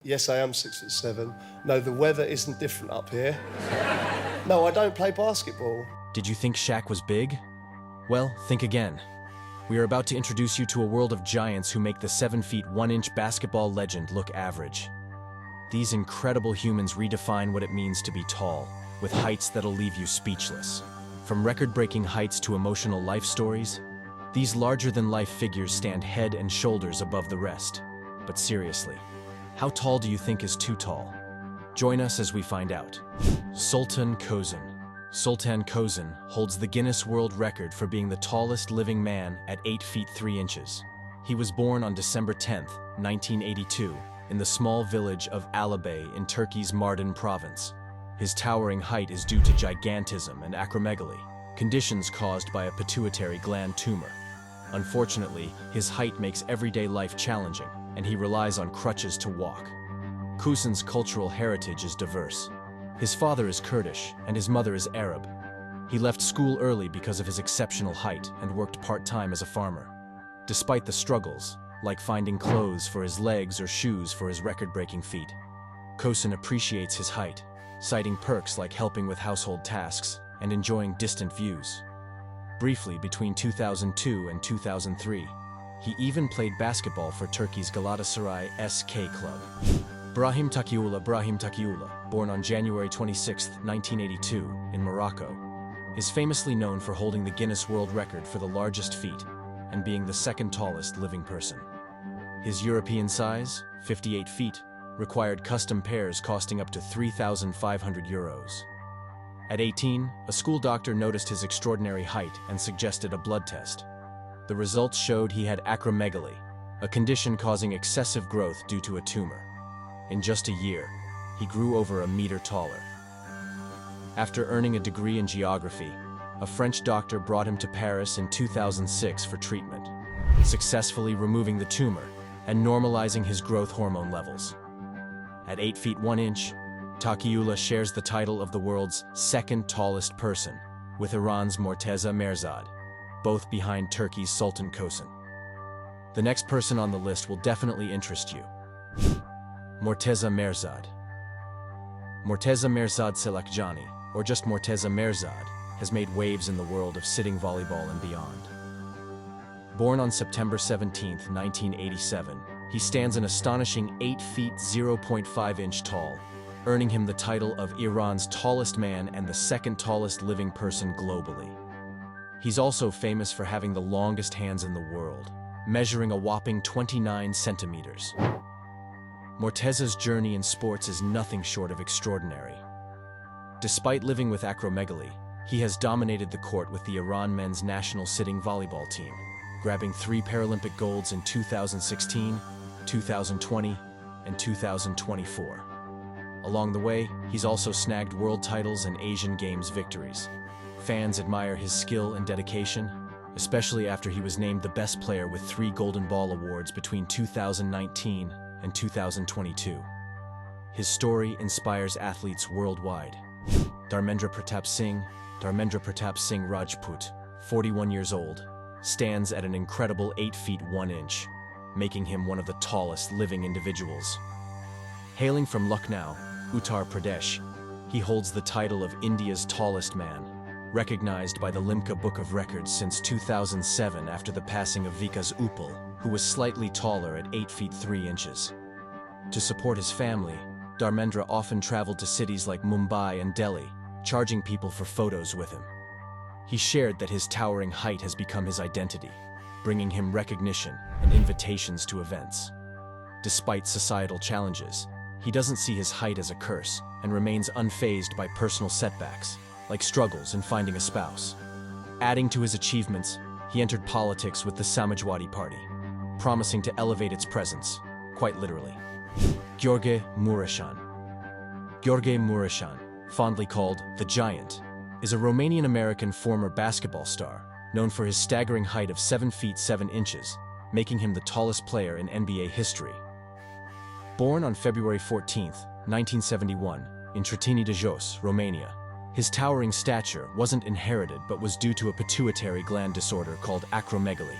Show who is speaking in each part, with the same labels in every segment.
Speaker 1: Yes, I am 6'7". No, the weather isn't different up here. No, I don't play basketball.
Speaker 2: Did you think Shaq was big? Well, think again. We are about to introduce you to a world of giants who make the 7 feet 1 inch basketball legend look average. These incredible humans redefine what it means to be tall, with heights that'll leave you speechless. From record-breaking heights to emotional life stories, these larger-than-life figures stand head and shoulders above the rest. But seriously, how tall do you think is too tall? Join us as we find out. Sultan Kozan. Sultan Kozan holds the Guinness World Record for being the tallest living man at 8 feet 3 inches. He was born on December 10, 1982, in the small village of Alabay in Turkey's Mardin province. His towering height is due to gigantism and acromegaly, conditions caused by a pituitary gland tumor. Unfortunately, his height makes everyday life challenging, and he relies on crutches to walk. Kozan's cultural heritage is diverse. His father is Kurdish, and his mother is Arab. He left school early because of his exceptional height and worked part-time as a farmer. Despite the struggles, like finding clothes for his legs or shoes for his record-breaking feet, Kozan appreciates his height, citing perks like helping with household tasks and enjoying distant views. Briefly, between 2002 and 2003, he even played basketball for Turkey's Galatasaray SK club. Brahim Takiula, born on January 26, 1982, in Morocco, is famously known for holding the Guinness World Record for the largest feet and being the second tallest living person. His European size, 58 feet, required custom pairs costing up to €3,500. At 18, a school doctor noticed his extraordinary height and suggested a blood test. The results showed he had acromegaly, a condition causing excessive growth due to a tumor. In just a year, he grew over a meter taller. After earning a degree in geography, a French doctor brought him to Paris in 2006 for treatment, successfully removing the tumor and normalizing his growth hormone levels. At 8 feet 1 inch, Takiula shares the title of the world's second tallest person, with Iran's Morteza Mehrzad, both behind Turkey's Sultan Kozan. The next person on the list will definitely interest you. Morteza Mehrzad. Morteza Mehrzad Selakjani, or just Morteza Mehrzad, has made waves in the world of sitting volleyball and beyond. Born on September 17, 1987, he stands an astonishing 8 feet 0.5 inch tall, earning him the title of Iran's tallest man and the second tallest living person globally. He's also famous for having the longest hands in the world, measuring a whopping 29 centimeters. Morteza's journey in sports is nothing short of extraordinary. Despite living with acromegaly, he has dominated the court with the Iran men's national sitting volleyball team, grabbing 3 Paralympic golds in 2016, 2020, and 2024. Along the way, he's also snagged world titles and Asian Games victories. Fans admire his skill and dedication, especially after he was named the best player with 3 Golden Ball awards between 2019 and 2022. His story inspires athletes worldwide. Dharmendra Pratap Singh Rajput, 41 years old, stands at an incredible 8 feet 1 inch, making him one of the tallest living individuals. Hailing from Lucknow, Uttar Pradesh, he holds the title of India's tallest man, recognized by the Limca Book of Records since 2007 after the passing of Vikas Uppal, who was slightly taller at 8 feet 3 inches. To support his family, Dharmendra often traveled to cities like Mumbai and Delhi, charging people for photos with him. He shared that his towering height has become his identity, bringing him recognition and invitations to events. Despite societal challenges, he doesn't see his height as a curse and remains unfazed by personal setbacks, like struggles in finding a spouse. Adding to his achievements, he entered politics with the Samajwadi Party, promising to elevate its presence, quite literally. Gheorghe Mureșan. Gheorghe Mureșan, fondly called the Giant, is a Romanian-American former basketball star, known for his staggering height of 7 feet 7 inches, making him the tallest player in NBA history. Born on February 14, 1971, in Trătini de Jos, Romania, his towering stature wasn't inherited but was due to a pituitary gland disorder called acromegaly.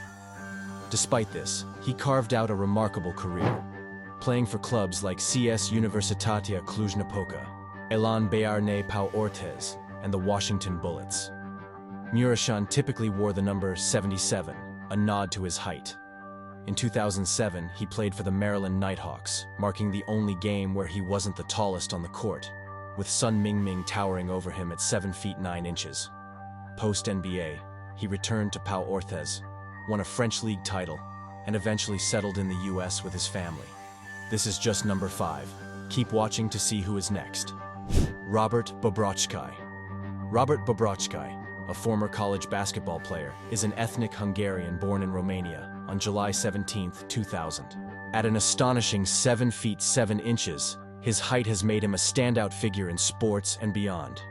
Speaker 2: Despite this, he carved out a remarkable career. playing for clubs like CS Universitatea Cluj-Napoca, Elan Béarnais Pau Orthez, and the Washington Bullets. Muresan typically wore the number 77, a nod to his height. In 2007, he played for the Maryland Nighthawks, marking the only game where he wasn't the tallest on the court, with Sun Mingming towering over him at 7 feet 9 inches. Post-NBA, he returned to Pau Orthez, won a French league title, and eventually settled in the US with his family. This is just number 5. Keep watching to see who is next. Robert Bobroczkai. Robert Bobroczkai, a former college basketball player, is an ethnic Hungarian born in Romania on July 17, 2000. At an astonishing 7 feet 7 inches, his height has made him a standout figure in sports and beyond.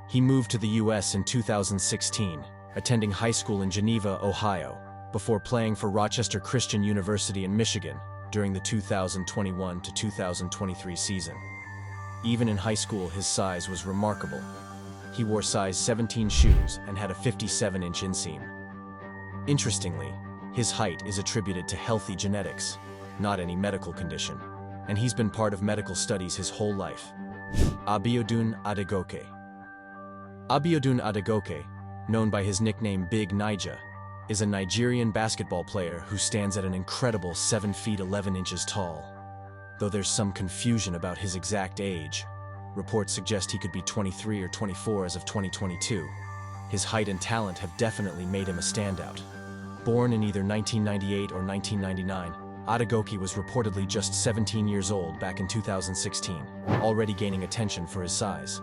Speaker 2: He moved to the US in 2016, attending high school in Geneva, Ohio, before playing for Rochester Christian University in Michigan during the 2021 to 2023 season. Even in high school, his size was remarkable. He wore size 17 shoes and had a 57-inch inseam. Interestingly, his height is attributed to healthy genetics, not any medical condition, and he's been part of medical studies his whole life. Abiodun Adegoke. Abiodun Adegoke, known by his nickname Big Naija, is a Nigerian basketball player who stands at an incredible 7 feet 11 inches tall. Though there's some confusion about his exact age, reports suggest he could be 23 or 24 as of 2022. His height and talent have definitely made him a standout. Born in either 1998 or 1999, Adegoke was reportedly just 17 years old back in 2016, already gaining attention for his size.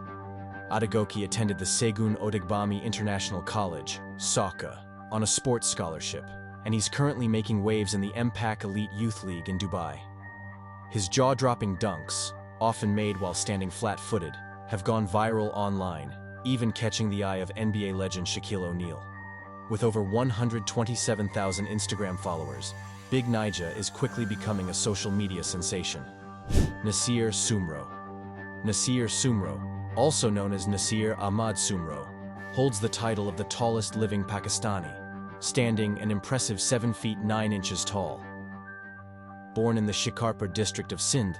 Speaker 2: Adegoke attended the Segun Odigbami International College, SOCA, on a sports scholarship, and he's currently making waves in the MPAC Elite Youth League in Dubai. His jaw-dropping dunks, often made while standing flat-footed, have gone viral online, even catching the eye of NBA legend Shaquille O'Neal. With over 127,000 Instagram followers, Big Naija is quickly becoming a social media sensation. Nasir Sumro. Nasir Sumro, also known as Nasir Ahmad Sumro, holds the title of the tallest living Pakistani, standing an impressive 7 feet 9 inches tall. Born in the Shikarpur district of Sindh,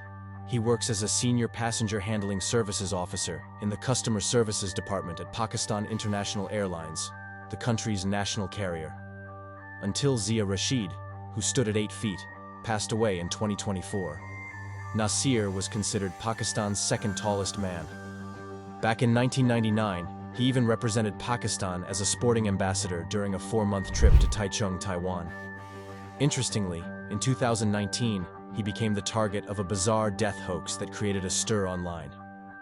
Speaker 2: he works as a senior passenger handling services officer in the customer services department at Pakistan International Airlines, the country's national carrier. Until Zia Rashid, who stood at 8 feet, passed away in 2024. Nasir was considered Pakistan's second tallest man. Back in 1999, he even represented Pakistan as a sporting ambassador during a 4-month trip to Taichung, Taiwan. Interestingly, in 2019, he became the target of a bizarre death hoax that created a stir online.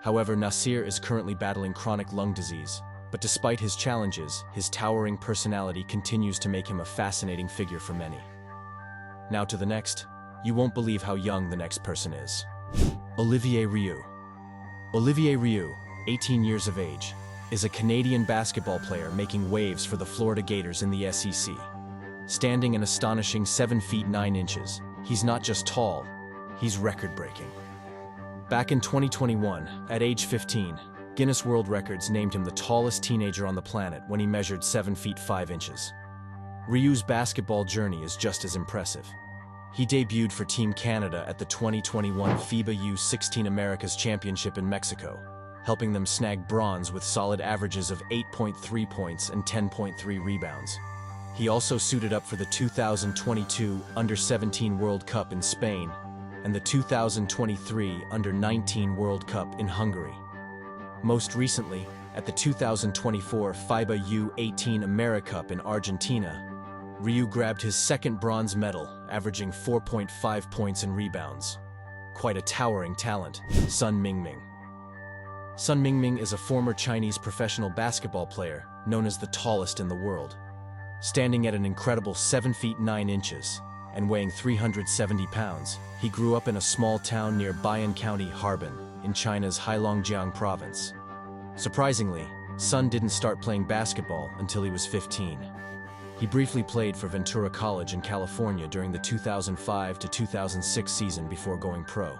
Speaker 2: However, Nasir is currently battling chronic lung disease, but despite his challenges, his towering personality continues to make him a fascinating figure for many. Now to the next. You won't believe how young the next person is. Olivier Rioux. Olivier Rioux, 18 years of age, is a Canadian basketball player making waves for the Florida Gators in the SEC. Standing an astonishing 7 feet 9 inches, he's not just tall, he's record-breaking. Back in 2021, at age 15, Guinness World Records named him the tallest teenager on the planet when he measured 7 feet 5 inches. Rioux's basketball journey is just as impressive. He debuted for Team Canada at the 2021 FIBA U16 Americas Championship in Mexico, helping them snag bronze with solid averages of 8.3 points and 10.3 rebounds. He also suited up for the 2022 Under-17 World Cup in Spain and the 2023 Under-19 World Cup in Hungary. Most recently, at the 2024 FIBA U18 AmeriCup in Argentina, Rioux grabbed his second bronze medal, averaging 4.5 points and rebounds. Quite a towering talent. Sun Mingming. Sun Mingming is a former Chinese professional basketball player known as the tallest in the world. Standing at an incredible 7 feet 9 inches and weighing 370 pounds, he grew up in a small town near Bayan County, Harbin, in China's Heilongjiang province. Surprisingly, Sun didn't start playing basketball until he was 15. He briefly played for Ventura College in California during the 2005 to 2006 season before going pro.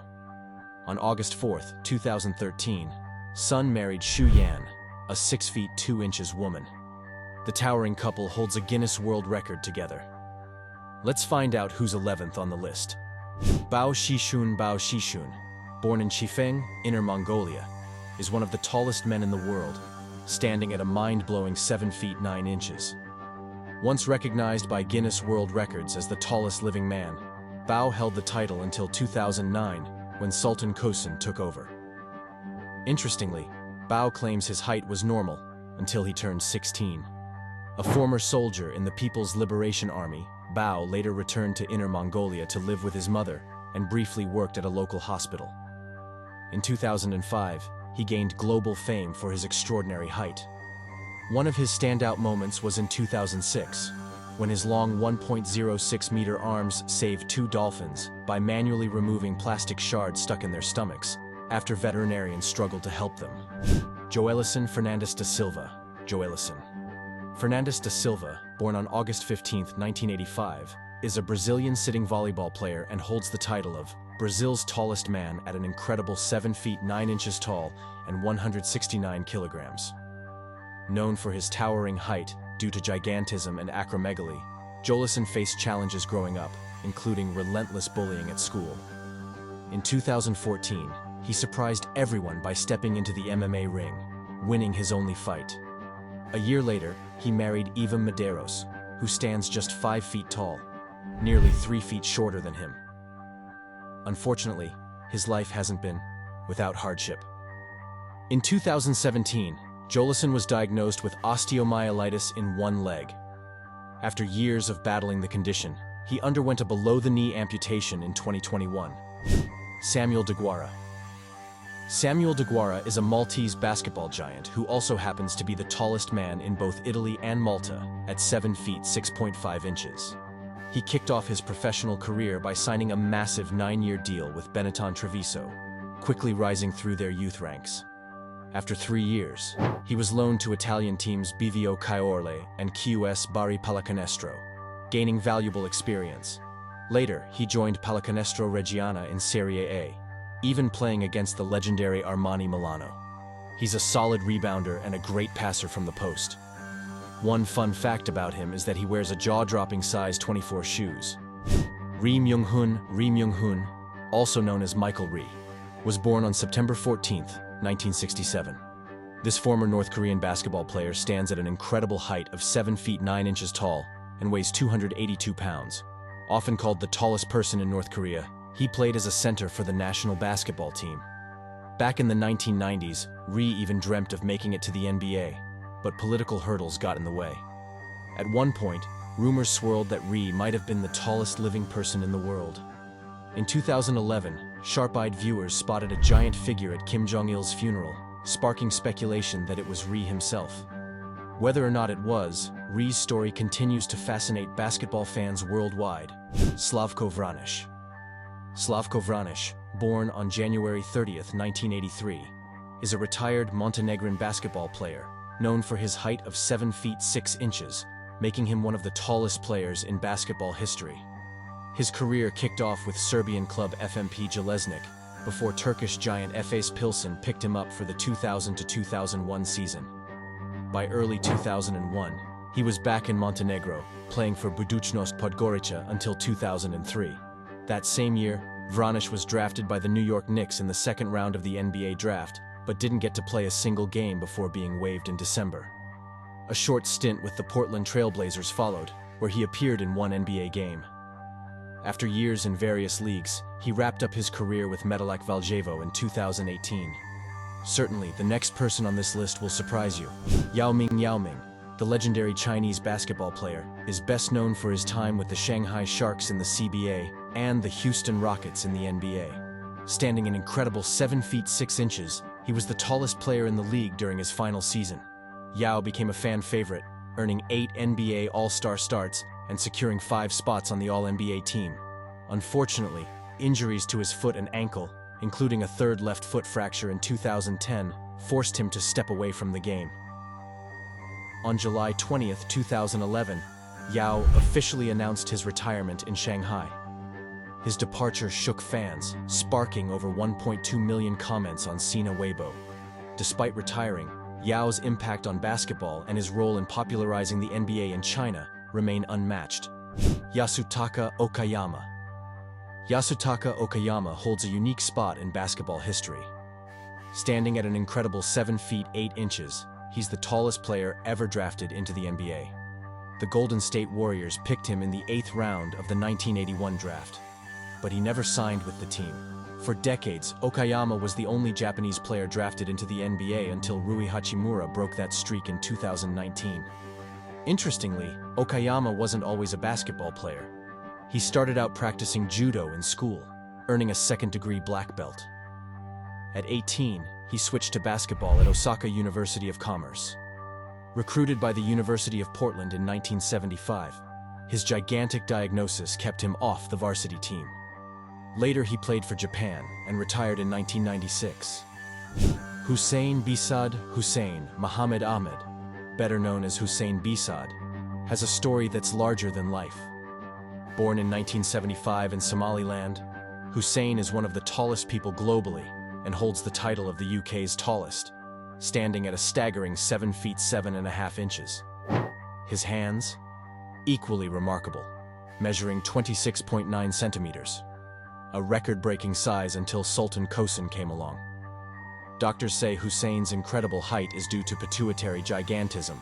Speaker 2: On August 4, 2013, Sun married Shu Yan, a 6 feet 2 inches woman. The towering couple holds a Guinness World Record together. Let's find out who's 11th on the list. Bao Shishun, born in Chifeng, Inner Mongolia, is one of the tallest men in the world, standing at a mind-blowing 7 feet 9 inches. Once recognized by Guinness World Records as the tallest living man, Bao held the title until 2009, when Sultan Kosun took over. Interestingly, Bao claims his height was normal until he turned 16. A former soldier in the People's Liberation Army, Bao later returned to Inner Mongolia to live with his mother and briefly worked at a local hospital. In 2005, he gained global fame for his extraordinary height. One of his standout moments was in 2006, when his long 1.06-meter arms saved 2 dolphins by manually removing plastic shards stuck in their stomachs after veterinarians struggled to help them. Joelison Fernandes da Silva, Joelison. Fernandes da Silva, born on August 15, 1985, is a Brazilian sitting volleyball player and holds the title of Brazil's tallest man at an incredible 7 feet 9 inches tall and 169 kilograms. Known for his towering height due to gigantism and acromegaly, Joelison faced challenges growing up, including relentless bullying at school. In 2014, he surprised everyone by stepping into the MMA ring, winning his only fight. A year later, he married Eva Medeiros, who stands just 5 feet tall, nearly 3 feet shorter than him. Unfortunately, his life hasn't been without hardship. In 2017, Joelison was diagnosed with osteomyelitis in one leg. After years of battling the condition, he underwent a below-the-knee amputation in 2021. Samuel Deguara. Samuel Deguara is a Maltese basketball giant who also happens to be the tallest man in both Italy and Malta at 7 feet 6.5 inches. He kicked off his professional career by signing a massive 9-year deal with Benetton Treviso, quickly rising through their youth ranks. After 3 years, he was loaned to Italian teams BVO Caorle and QS Bari Pallacanestro, gaining valuable experience. Later, he joined Pallacanestro Reggiana in Serie A, even playing against the legendary Armani Milano. He's a solid rebounder and a great passer from the post. One fun fact about him is that he wears a jaw-dropping size 24 shoes. Ri Myung-hun, also known as Michael Ri, was born on September 14, 1967. This former North Korean basketball player stands at an incredible height of 7 feet 9 inches tall and weighs 282 pounds. Often called the tallest person in North Korea, he played as a center for the national basketball team. Back in the 1990s, Ri even dreamt of making it to the NBA, but political hurdles got in the way. At one point, rumors swirled that Ri might have been the tallest living person in the world. In 2011, sharp-eyed viewers spotted a giant figure at Kim Jong-il's funeral, sparking speculation that it was Ri himself. Whether or not it was, Ri's story continues to fascinate basketball fans worldwide. Slavko Vranić. Slavko Vranić, born on January 30, 1983, is a retired Montenegrin basketball player, known for his height of 7 feet 6 inches, making him one of the tallest players in basketball history. His career kicked off with Serbian club FMP Jeleznik, before Turkish giant Efes Pilsen picked him up for the 2000 to 2001 season. By early 2001, he was back in Montenegro, playing for Budućnost Podgorica until 2003. That same year, Vranić was drafted by the New York Knicks in the second round of the NBA draft, but didn't get to play a single game before being waived in December. A short stint with the Portland Trail Blazers followed, where he appeared in one NBA game. After years in various leagues, he wrapped up his career with Metalak Valjevo in 2018. Certainly, the next person on this list will surprise you. Yao Ming, the legendary Chinese basketball player, is best known for his time with the Shanghai Sharks in the CBA and the Houston Rockets in the NBA. Standing an incredible 7 feet 6 inches, he was the tallest player in the league during his final season. Yao became a fan favorite, earning 8 NBA All-Star starts and securing 5 spots on the All-NBA team. Unfortunately, injuries to his foot and ankle, including a third left foot fracture in 2010, forced him to step away from the game. On July 20, 2011, Yao officially announced his retirement in Shanghai. His departure shook fans, sparking over 1.2 million comments on Sina Weibo. Despite retiring, Yao's impact on basketball and his role in popularizing the NBA in China remain unmatched. Yasutaka Okayama. Yasutaka Okayama holds a unique spot in basketball history. Standing at an incredible 7 feet 8 inches, he's the tallest player ever drafted into the NBA. The Golden State Warriors picked him in the 8th round of the 1981 draft, but he never signed with the team. For decades, Okayama was the only Japanese player drafted into the NBA until Rui Hachimura broke that streak in 2019. Interestingly, Okayama wasn't always a basketball player. He started out practicing judo in school, earning a second-degree black belt. At 18, he switched to basketball at Osaka University of Commerce. Recruited by the University of Portland in 1975, his gigantic diagnosis kept him off the varsity team. Later, he played for Japan and retired in 1996. Hussein Bisad Hussein Muhammad Ahmed, better known as Hussein Bisad, has a story that's larger than life. Born in 1975 in Somaliland, Hussein is one of the tallest people globally and holds the title of the UK's tallest, standing at a staggering 7 feet 7.5 inches. His hands? Equally remarkable, measuring 26.9 centimeters, a record-breaking size until Sultan Kosun came along. Doctors say Hussein's incredible height is due to pituitary gigantism,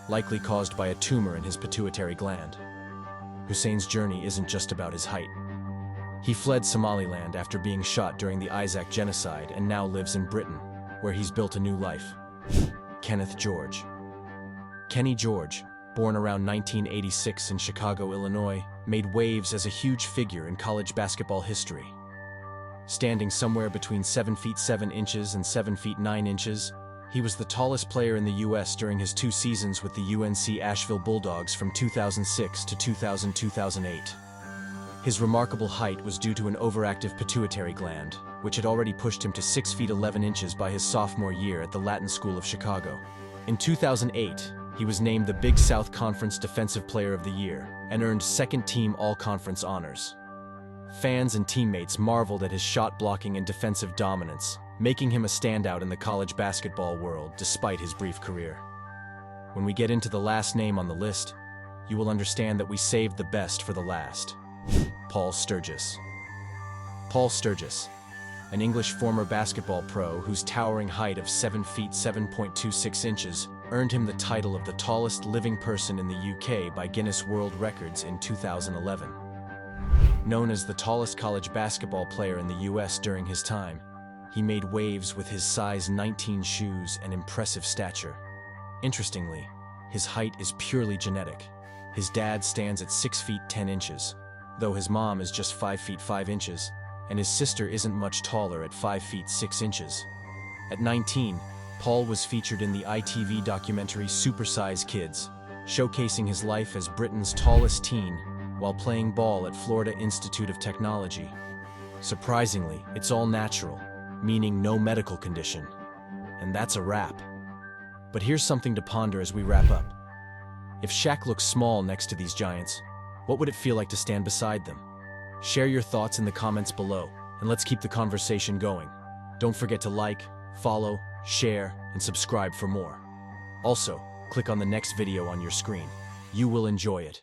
Speaker 2: likely caused by a tumor in his pituitary gland. Hussein's journey isn't just about his height. He fled Somaliland after being shot during the Isaac genocide and now lives in Britain, where he's built a new life. Kenneth George. Kenny George, born around 1986 in Chicago, Illinois, made waves as a huge figure in college basketball history. Standing somewhere between 7 feet 7 inches and 7 feet 9 inches, he was the tallest player in the U.S. during his 2 seasons with the UNC Asheville Bulldogs from 2006 to 2008. His remarkable height was due to an overactive pituitary gland, which had already pushed him to 6 feet 11 inches by his sophomore year at the Latin School of Chicago. In 2008, he was named the Big South Conference Defensive Player of the Year and earned second-team All-Conference honors. Fans and teammates marveled at his shot blocking and defensive dominance, making him a standout in the college basketball world despite his brief career. When we get into the last name on the list, you will understand that we saved the best for the last. Paul Sturgis. Paul Sturgis, an English former basketball pro whose towering height of 7 feet 7.26 inches earned him the title of the tallest living person in the UK by Guinness World Records in 2011. Known as the tallest college basketball player in the US during his time, he made waves with his size 19 shoes and impressive stature. Interestingly, his height is purely genetic. His dad stands at 6 feet 10 inches, though his mom is just 5 feet 5 inches, and his sister isn't much taller at 5 feet 6 inches. At 19, Paul was featured in the ITV documentary Supersize Kids, showcasing his life as Britain's tallest teen while playing ball at Florida Institute of Technology. Surprisingly, it's all natural, meaning no medical condition. And that's a wrap. But here's something to ponder as we wrap up. If Shaq looks small next to these giants, what would it feel like to stand beside them? Share your thoughts in the comments below, and let's keep the conversation going. Don't forget to like, follow, share, and subscribe for more. Also, click on the next video on your screen. You will enjoy it.